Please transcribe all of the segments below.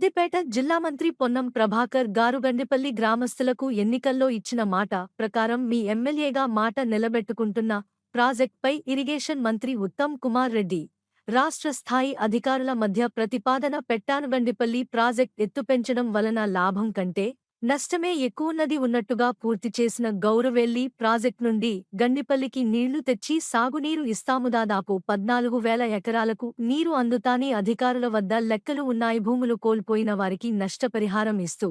సిద్దిపేట జిల్లా మంత్రి పొన్నం ప్రభాకర్ గారు గండిపల్లి గ్రామస్తులకు ఎన్నికల్లో ఇచ్చిన మాట ప్రకారం మీ ఎమ్మెల్యేగా మాట నిలబెట్టుకుంటున్న ప్రాజెక్ట్పై ఇరిగేషన్ మంత్రి ఉత్తమ్ కుమార్ రెడ్డి రాష్ట్ర స్థాయి అధికారుల మధ్య ప్రతిపాదన పెట్టాను. గండిపల్లి ప్రాజెక్ట్ ఎత్తుపెంచడం వలన లాభం కంటే నష్టమే ఎక్కువున్నది ఉన్నట్టుగా పూర్తి చేసిన గౌరవెల్లి ప్రాజెక్ట్ నుండి గండిపల్లికి నీళ్లు తెచ్చి సాగునీరు ఇస్తాము. దాదాపు 14,000 ఎకరాలకు నీరు అందుతాని అధికారుల వద్ద లెక్కలు ఉన్నాయి. భూములు కోల్పోయిన వారికి నష్టపరిహారం ఇస్తూ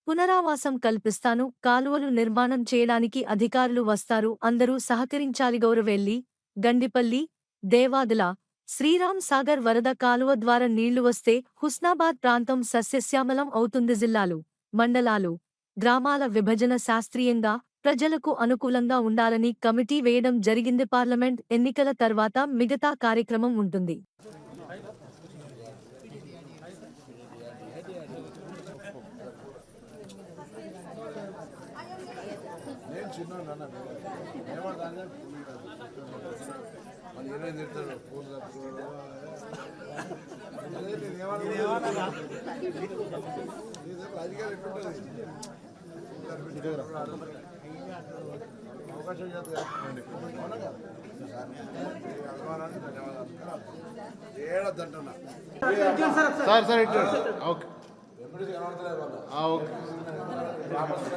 పునరావాసం కల్పిస్తాను. కాలువలు నిర్మాణం చేయడానికి అధికారులు వస్తారు. అందరూ సహకరించాలి. గౌరవెల్లి, గండిపల్లి, దేవాదుల, శ్రీరామ్ సాగర్ వరద కాలువ ద్వారా నీళ్లు వస్తే హుస్నాబాద్ ప్రాంతం సస్యశ్యామలం అవుతుంది. జిల్లాలు, మండలాలు, గ్రామాల విభజన శాస్త్రీయంగా ప్రజలకు అనుకూలంగా ఉండాలని కమిటీ వేయడం జరిగింది. పార్లమెంట్ ఎన్నికల తర్వాత మిగతా కార్యక్రమం ఉంటుంది.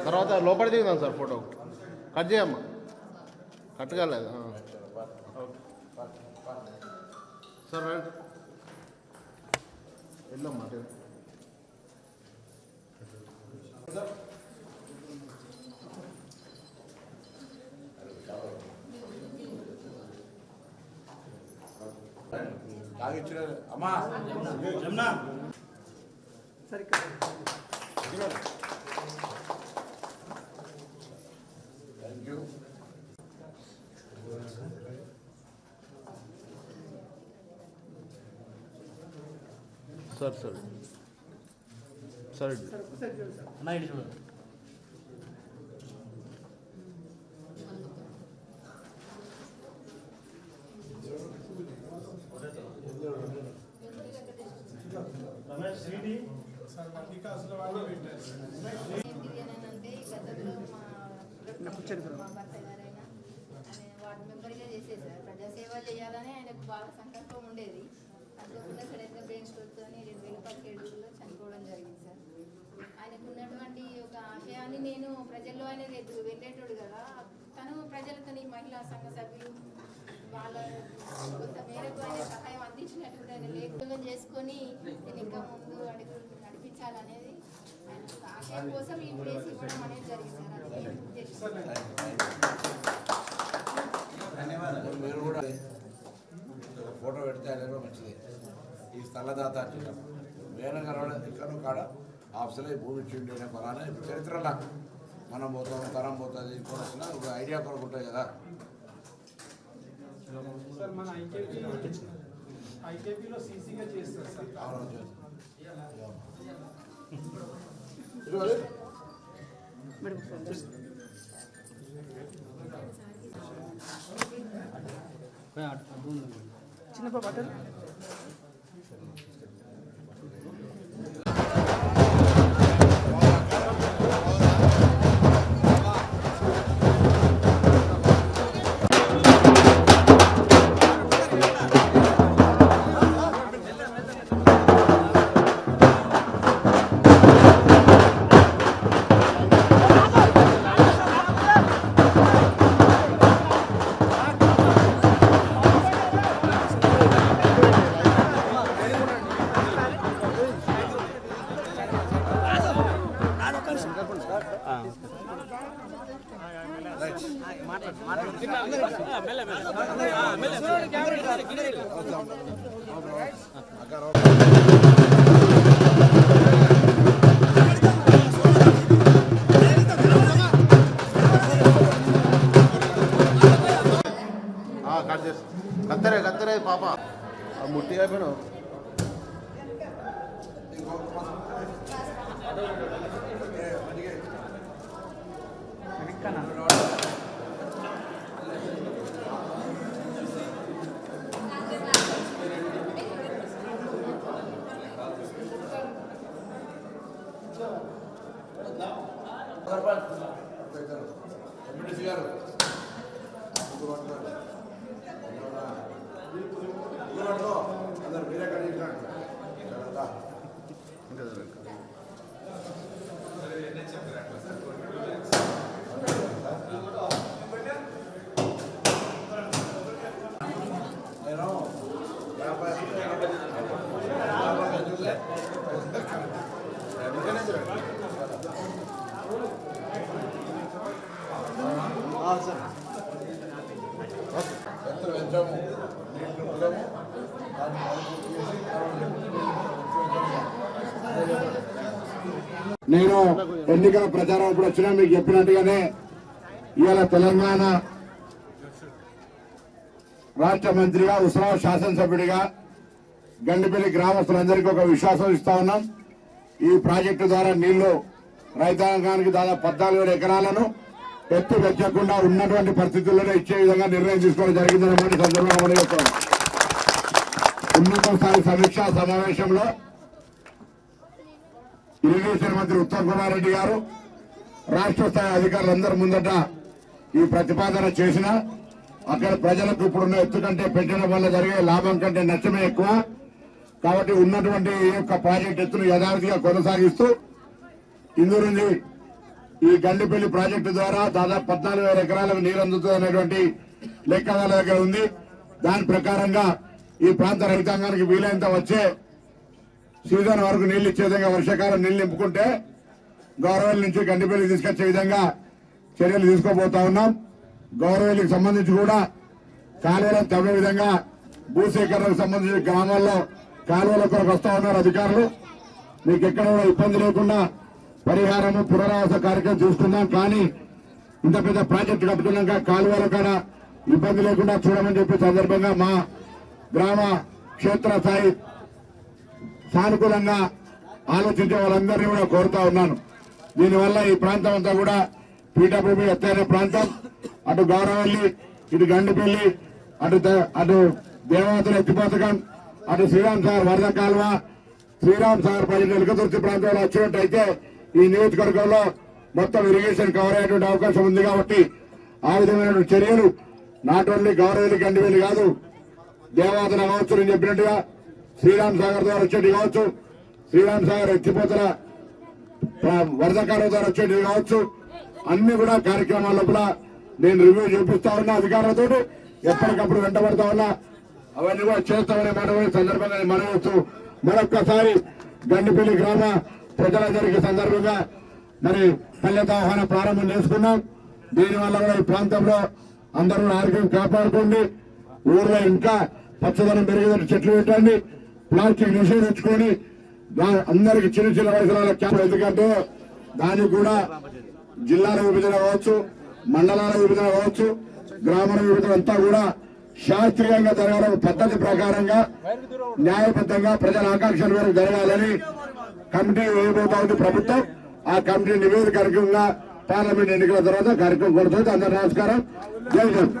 తర్వాత లోపల దిగుదాం సార్. ఫోటో కట్ చేయమ్మా, కట్ కాలేదు సార్. వెళ్ళమ్మా. అమ్మా సార్ సార్ సార్ వార్డు మెంబర్గా చేసేసారు. ప్రజాసేవ చేయాలని ఆయనకు బాగా సంకల్పం ఉండేది. అనుకోకుండా సడన్గా బ్రెయిన్ స్ట్రోక్తో 2017లో చనిపోవడం జరిగింది సార్. ఆయనకు ఉన్నటువంటి ఒక ఆశయాన్ని నేను ప్రజల్లో ఆయన వెళ్ళేటోడు కదా, తను ప్రజలతో మహిళా సంఘ సభ్యులు వాళ్ళ కొంత మేరకు ఆయన సహాయం అందించినట్టు ఆయన లేఖనం చేసుకొని నేను ఇంకా ముందు అడుగు నడిపించాలనేది ఆయన ఆశయం కోసం ఈ ప్లేస్ ఇవ్వడం అనేది జరిగింది సార్. మీరు కూడా ఫోటో పెడితే అనేది మంచిది. ఈ స్థలదాత వేరే కలవడం ఎక్కడో కాడ ఆఫ్సలే భూమి ఇచ్చిండే పలానా ఇప్పుడు చరిత్రలా మనం పోతాం, తరం పోతుంది, ఇప్పుడు వచ్చినా ఒక ఐడియా కొరకు ఉంటుంది కదా. సార్ మన ఐకేపీలో సీసీగా చేస్తారు సార్. చిన్న బట్టలు కత్తరే పాప ముట్టి అయిపోయినావు. ఎత్తులు పెంచాము, నీళ్లు వదిలాము, దాన్ని నేను ఎన్నికల ప్రచారం ఇప్పుడు వచ్చినా మీకు చెప్పినట్టుగానే ఇవాళ తెలంగాణ రాష్ట్ర మంత్రిగా ఉస్మానాబాద్ శాసనసభ్యుడిగా గండిపల్లి గ్రామస్తులందరికీ ఒక విశ్వాసం ఇస్తా ఉన్నాం. ఈ ప్రాజెక్టు ద్వారా నీళ్లు రైతాంగానికి దాదాపు 14 ఎకరాలను ఎత్తు పెంచకుండా ఉన్నటువంటి పరిస్థితుల్లోనే ఇచ్చే విధంగా నిర్ణయం తీసుకోవడం జరిగిందన్నమాట సందర్భంగా మనం చెప్తాం. ఉన్నత స్థాయి సమీక్షా సమావేశంలో ఇరిగేషన్ మంత్రి ఉత్తమ్ కుమార్ రెడ్డి గారు రాష్ట్ర స్థాయి అధికారులందరి ముందట ఈ ప్రతిపాదన చేసిన అక్కడ ప్రజలకు ఇప్పుడున్న ఎత్తు కంటే పెంచడం వల్ల జరిగే లాభం కంటే నష్టమే ఎక్కువ. కాబట్టి ఉన్నటువంటి ఈ యొక్క ప్రాజెక్టు ఎత్తును యథావిధిగా కొనసాగిస్తూ ఇందు నుంచి ఈ గండిపల్లి ప్రాజెక్టు ద్వారా దాదాపు 14,000 ఎకరాలకు నీరు అందుతుంది అనేటువంటి లెక్క వాళ్ళ దగ్గర ఉంది. దాని ప్రకారంగా ఈ ప్రాంత రైతాంగానికి వీలైనంత వచ్చే సీజన్ వరకు నీళ్లు ఇచ్చే విధంగా వర్షాకాలం నీళ్లు నింపుకుంటే గౌరవల్లి నుంచి గండిపల్లి తీసుకొచ్చే విధంగా చర్యలు తీసుకోబోతా ఉన్నాం. గౌరవల్లికి సంబంధించి కూడా కాలువలను తవ్వే విధంగా భూసేకరణకు సంబంధించి గ్రామాల్లో కాలువల కొరకు వస్తా ఉన్నారు అధికారులు. మీకు ఎక్కడ కూడా ఇబ్బంది లేకుండా పరిహారము పునరావాస కార్యక్రమం చూసుకుందాం. కానీ ఇంత పెద్ద ప్రాజెక్టు కట్టుకున్నాక కాలువల కాడ ఇబ్బంది లేకుండా చూడమని చెప్పే సందర్భంగా మా గ్రామ క్షేత్రస్థాయి సానుకూలంగా ఆలోచించే వాళ్ళందరినీ కూడా కోరుతా ఉన్నాను. దీనివల్ల ఈ ప్రాంతం అంతా కూడా పీఠభూమి ఎత్తైన ప్రాంతం. అటు గౌరవల్లి, ఇటు గండిపల్లి, అటు దేవాతుల ఎత్తి పథకం, అటు శ్రీరామ్ సాగర్ వరద కాలువ, శ్రీరామ్ సాగర్ ప్రాజెక్టు ఎలుకతుర్తి ప్రాంతంలో వచ్చినట్టయితే ఈ నియోజకవర్గంలో మొత్తం ఇరిగేషన్ కవర్ అయ్యేటువంటి అవకాశం ఉంది. కాబట్టి ఆ విధమైన చర్యలు నాట్ ఓన్లీ గౌరవల్లి గండిపల్లి కాదు, దేవాతుల కావచ్చు, నేను చెప్పినట్టుగా శ్రీరామ్ సాగర్ ద్వారా వచ్చేటి కావచ్చు, శ్రీరామ్ సాగర్ ఎత్తిపోతల వరద కాలువ ద్వారా వచ్చేటివి కావచ్చు, అన్ని కూడా కార్యక్రమాల లోపల నేను రివ్యూ చేపిస్తా ఉన్నా అధికారులతో, ఎప్పటికప్పుడు వెంటబడతా ఉన్నా. అవన్నీ కూడా చేస్తామనే మాట సందర్భంగా మనవచ్చు. మరొక్కసారి గండిపల్లి గ్రామ ప్రజలందరికీ సందర్భంగా మరి పల్లెత ఆహ్వాన ప్రారంభం చేసుకున్నాం. దీనివల్ల కూడా ఈ ప్రాంతంలో అందరూ ఆరోగ్యం కాపాడుకోండి. ఊర్లో ఇంకా పచ్చదనం పెరిగేటట్టు చెట్లు పెట్టండి. ప్లాస్టిక్ నిషేధించుకొని అందరికి చిన్న చిన్న వయసుల క్యాంప్, ఎందుకంటే దానికి కూడా జిల్లాల విభజన కావచ్చు, మండలాల విభజన కావచ్చు, గ్రామాల విభజన అంతా కూడా శాస్త్రీయంగా జరగాలని పద్ధతి ప్రకారంగా న్యాయబద్ధంగా ప్రజల ఆకాంక్షల మేరకు జరగాలని కమిటీ వేయబోతా ఉంది ప్రభుత్వం. ఆ కమిటీ నివేదిక కార్యక్రమంగా పార్లమెంట్ ఎన్నికల తర్వాత కార్యక్రమం కొడుతుంది. అందరూ నమస్కారం. జై జగన్.